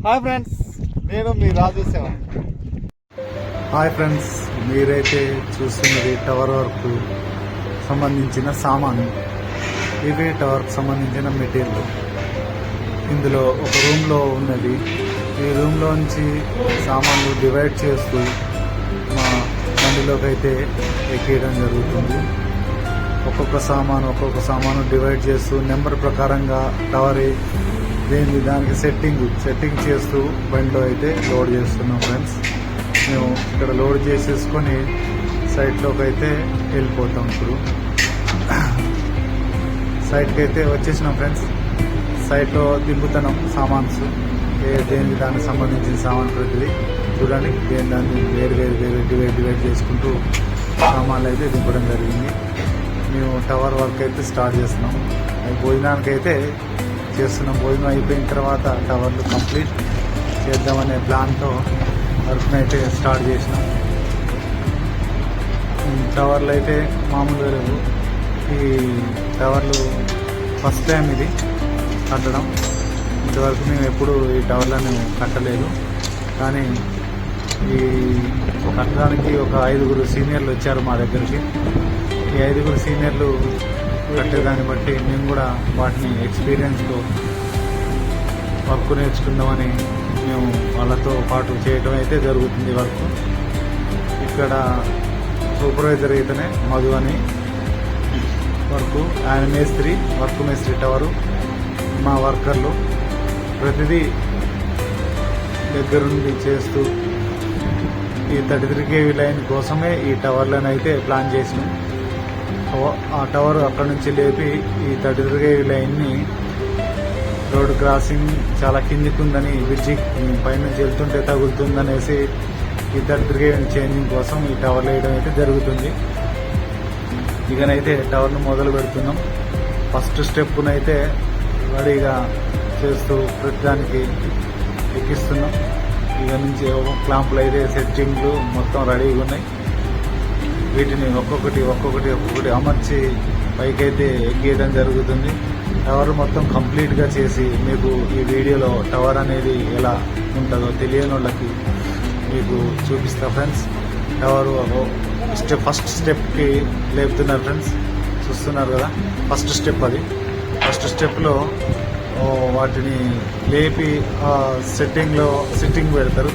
Hi friends, నేను మీ రాజు సేవ. Hi friends, మీరైతే చూస్తున్నది టవర్ వర్క్ సంబంధించిన సామాను. ఇవి టవర్కి సంబంధించిన మెటీరియల్. ఇందులో ఒక రూమ్లో ఉన్నది. ఈ రూమ్లో నుంచి సామాన్లు డివైడ్ చేస్తూ మా బండిలోకి అయితే ఎక్కేయడం జరుగుతుంది. ఒక్కొక్క సామాను డివైడ్ చేస్తూ నెంబర్ ప్రకారంగా టవర్ దానికి సెట్టింగ్ చేస్తూ బండిలో అయితే లోడ్ చేస్తున్నాం ఫ్రెండ్స్. మేము ఇక్కడ లోడ్ చేసేసుకొని సైట్లోకి అయితే వెళ్ళిపోతాం. ఇప్పుడు సైట్కి అయితే వచ్చేసినాం ఫ్రెండ్స్. సైట్లో దింపుతున్నాం సామాన్స్, దానికి సంబంధించిన సామాన్ ప్రతిదీ చూడండి. దాన్ని వేరు డివైడ్ చేసుకుంటూ సామాన్లు అయితే దింపడం జరిగింది. మేము టవర్ వర్క్ అయితే స్టార్ట్ చేస్తున్నాం. భోజనానికి అయితే చేస్తున్నాం. భోజనం అయిపోయిన తర్వాత టవర్లు కంప్లీట్ చేద్దామనే ప్లాన్తో వర్క్ని అయితే స్టార్ట్ చేసినాం. టవర్లు అయితే మామూలుగా లేవు. ఈ టవర్లు ఫస్ట్ టైం ఇది కట్టడం. ఇంతవరకు మేము ఎప్పుడు ఈ టవర్లను కట్టలేదు. కానీ ఈ కట్టడానికి ఒక 5 సీనియర్లు వచ్చారు మా దగ్గరికి. ఈ 5 సీనియర్లు కట్టేదాన్ని బట్టి మేము కూడా వాటిని ఎక్స్పీరియన్స్తో వర్క్ నేర్చుకుందామని మేము వాళ్ళతో పాటు చేయడం అయితే జరుగుతుంది వర్క్. ఇక్కడ సూపర్వైజర్ అయితేనే మధు అని ఆయన వర్క్ మేస్త్రి టవరు. మా వర్కర్లు ప్రతిదీ దగ్గరుండి చేస్తూ ఈ 33 kV లైన్ కోసమే ఈ టవర్లను అయితే ప్లాన్ చేసినాం. ఆ టవర్ అక్కడి నుంచి లేపి ఈ 33 kV లైన్ని రోడ్ క్రాసింగ్ చాలా కిందికి ఉందని, బ్రిడ్జి పైనుంచి వెళ్తుంటే తగులుతుందనేసి ఈ 33 kV చేంజింగ్ కోసం ఈ టవర్లు వేయడం అయితే జరుగుతుంది. ఇకనైతే టవర్ను మొదలు పెడుతున్నాం. ఫస్ట్ స్టెప్నైతే రెడీగా చేస్తూ ప్రతిదానికి ఎక్కిస్తున్నాం. ఇక నుంచి క్లాంపులు అయితే సెట్టింగ్లు మొత్తం రెడీగా ఉన్నాయి. వీటిని ఒక్కొక్కటి అమర్చి పైకైతే ఎక్కియడం జరుగుతుంది. టవర్ మొత్తం కంప్లీట్గా చేసి మీకు ఈ వీడియోలో టవర్ అనేది ఎలా ఉంటుందో తెలియని వాళ్ళకి మీకు చూపిస్తా ఫ్రెండ్స్. టవర్ ఫస్ట్ స్టెప్కి లేపుతున్నారు ఫ్రెండ్స్, చూస్తున్నారు కదా. ఫస్ట్ స్టెప్ అది. ఫస్ట్ స్టెప్లో వాటిని లేపి సిట్టింగ్ పెడతారు.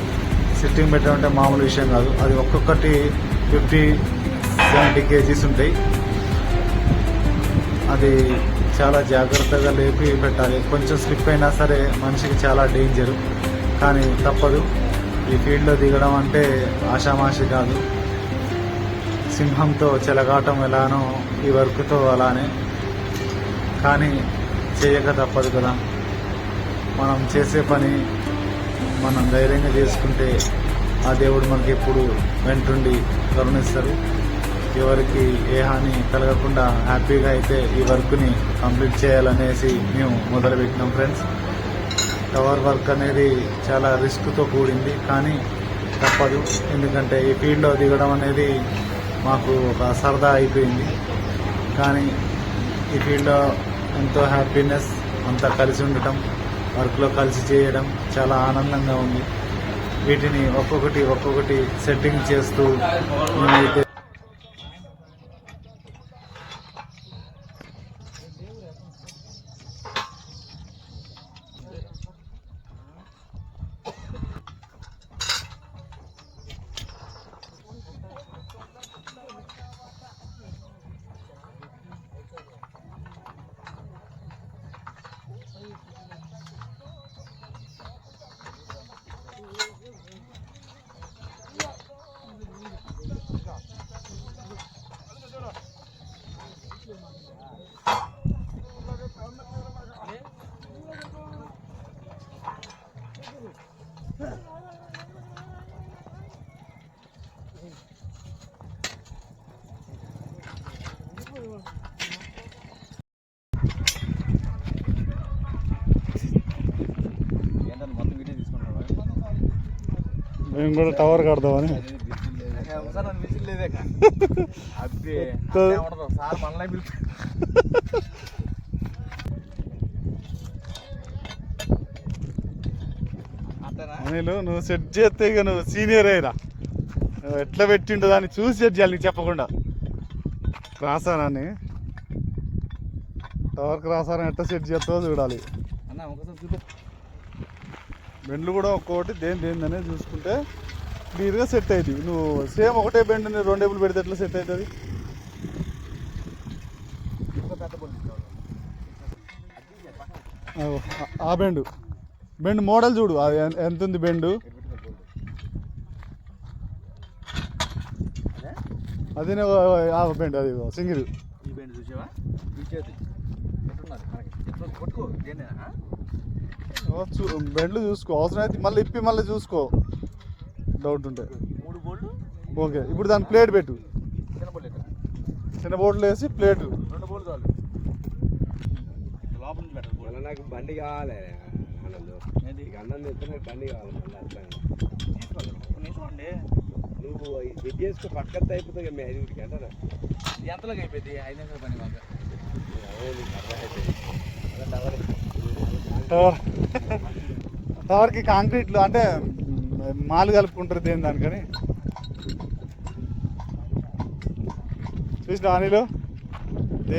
సిట్టింగ్ పెట్టడం అంటే మామూలు విషయం కాదు. అది ఒక్కొక్కటి 50-70 kgs ఉంటాయి. అది చాలా జాగ్రత్తగా లేపి పెట్టాలి. కొంచెం స్లిప్ అయినా సరే మనిషికి చాలా డేంజరు. కానీ తప్పదు. ఈ ఫీల్డ్లో దిగడం అంటే ఆషామాషి కాదు. సింహంతో చెలగాటం ఎలానో ఈ వర్క్తో అలానే. కానీ చేయక తప్పదు కదా. మనం చేసే పని మనం ధైర్యంగా చేసుకుంటే ఆ దేవుడు మనకి ఎప్పుడు వెంటుండి కరుణిస్తారు. ఎవరికి ఏ హాని కలగకుండా హ్యాపీగా అయితే ఈ వర్క్ని కంప్లీట్ చేయాలనేసి మేము మొదలుపెట్టినాం ఫ్రెండ్స్. టవర్ వర్క్ అనేది చాలా రిస్క్తో కూడింది, కానీ తప్పదు. ఎందుకంటే ఈ ఫీల్డ్లో దిగడం అనేది మాకు ఒక సరదా అయిపోయింది. కానీ ఈ ఫీల్డ్లో ఎంతో హ్యాపీనెస్, అంతా కలిసి ఉండటం, వర్క్లో కలిసి చేయడం చాలా ఆనందంగా ఉంది. వీటిని ఒక్కొక్కటి సెట్టింగ్ చేస్తూ మేమైతే మేము కూడా టవర్ కడదామని. అనిలు నువ్వు సెట్ చేస్తే ఇక నువ్వు సీనియర్ అయ్యిరా. నువ్వు ఎట్లా పెట్టిండో దాన్ని చూసి సెట్ చేయాలి నీకు చెప్పకుండా. క్రాసారాన్ని టవర్ క్రాసారాన్ని ఎట్లా సెట్ చేస్తావో చూడాలి. బెండ్లు కూడా ఒక్కొక్కటి దేనిదనేది చూసుకుంటే క్లియర్గా సెట్ అవుతుంది. నువ్వు సేమ్ ఒకటే బెండ్ రెండు టేబుల్ పెడితే ఎట్లా సెట్ అవుతుంది? ఆ బెండ్ మోడల్ చూడు, అది ఎంత ఉంది బెండు. అది బెండ్, అది సింగిల్ బెండ్లు చూసుకో. అవసరం అయితే మళ్ళీ ఇప్పి మళ్ళీ చూసుకో డౌట్ ఉంటే. ఓకే, ఇప్పుడు దాని ప్లేట్ పెట్టు. చిన్న బోట్లు వేసి ప్లేటు. నాకు బండి కావాలి, అన్నం తెస్తే బండి కావాలి. నువ్వు ఇది చేసుకో, పక్కన అయిపోతుంది. మీ 5 గంటలు ఎంతలోకి అయిపోయింది? 5 నిమిషాల పని మాకు. టవర్కి కాంక్రీట్లు అంటే మాలు కలుపుకుంటారు దేని దానికని. చూసిన అనిలో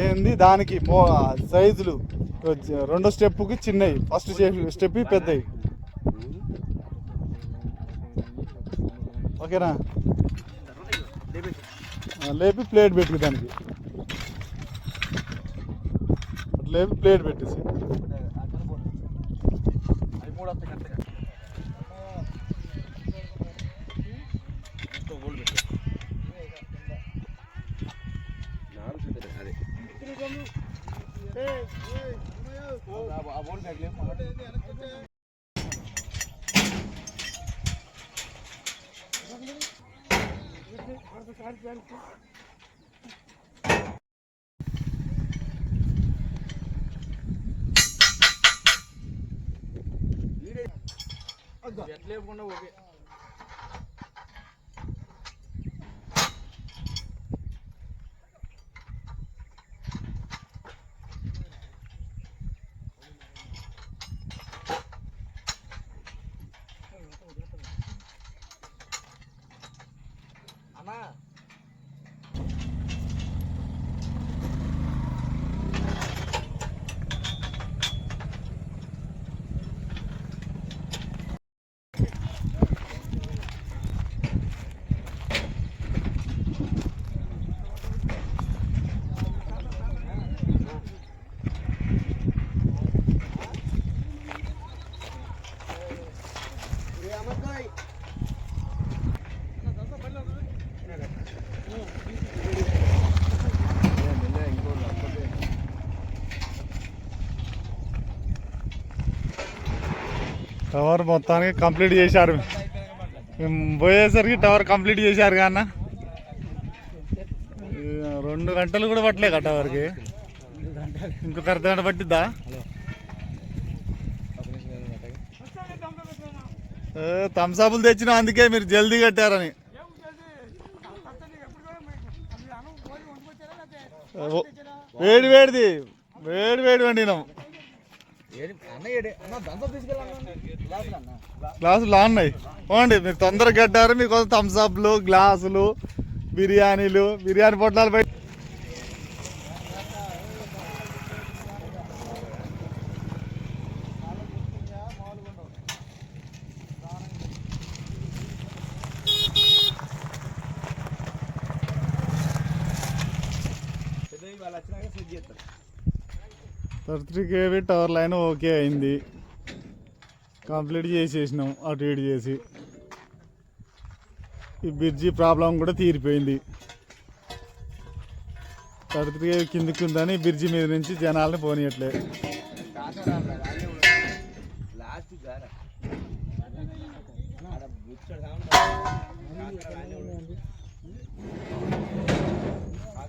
ఏంది దానికి సైజులు రెండో స్టెప్కి చిన్నవి, ఫస్ట్ స్టెప్ పెద్దవి. ఓకేనా? లేపి ప్లేట్ పెట్టు దానికి. లేపి ప్లేట్ పెట్టేసి ఎట్లేకుండా ఓకే. అన్నా టవర్ మొత్తానికి కంప్లీట్ చేశారు. మేము పోయేసరికి టవర్ కంప్లీట్ చేశారు కన్నా 2 గంటలు కూడా పట్టలేక టవర్కి. ఇంకొక అర్ధగంట పట్టిద్దా? థమ్సాపులు తెచ్చినా అందుకే మీరు జల్దీ కట్టారని. వేడి వండినాం. గ్లాసులు ఉన్నాయి. పోండి, మీరు తొందరగా కట్టారు. మీకోసం థమ్స్అప్లు, గ్లాసులు, బిర్యానీ పొట్లాలు బయట. వాళ్ళు వచ్చినాక సెట్ చేస్తారు. 33 kV టవర్ లైన్ ఓకే అయింది. కంప్లీట్ చేసేసినాం అటు ఇటు చేసి. ఈ బ్రిడ్జి ప్రాబ్లం కూడా తీరిపోయింది. 33 kV కిందికి ఉందని బ్రిడ్జి మీద నుంచి జనాలని పోనీయట్లే. లాస్ట్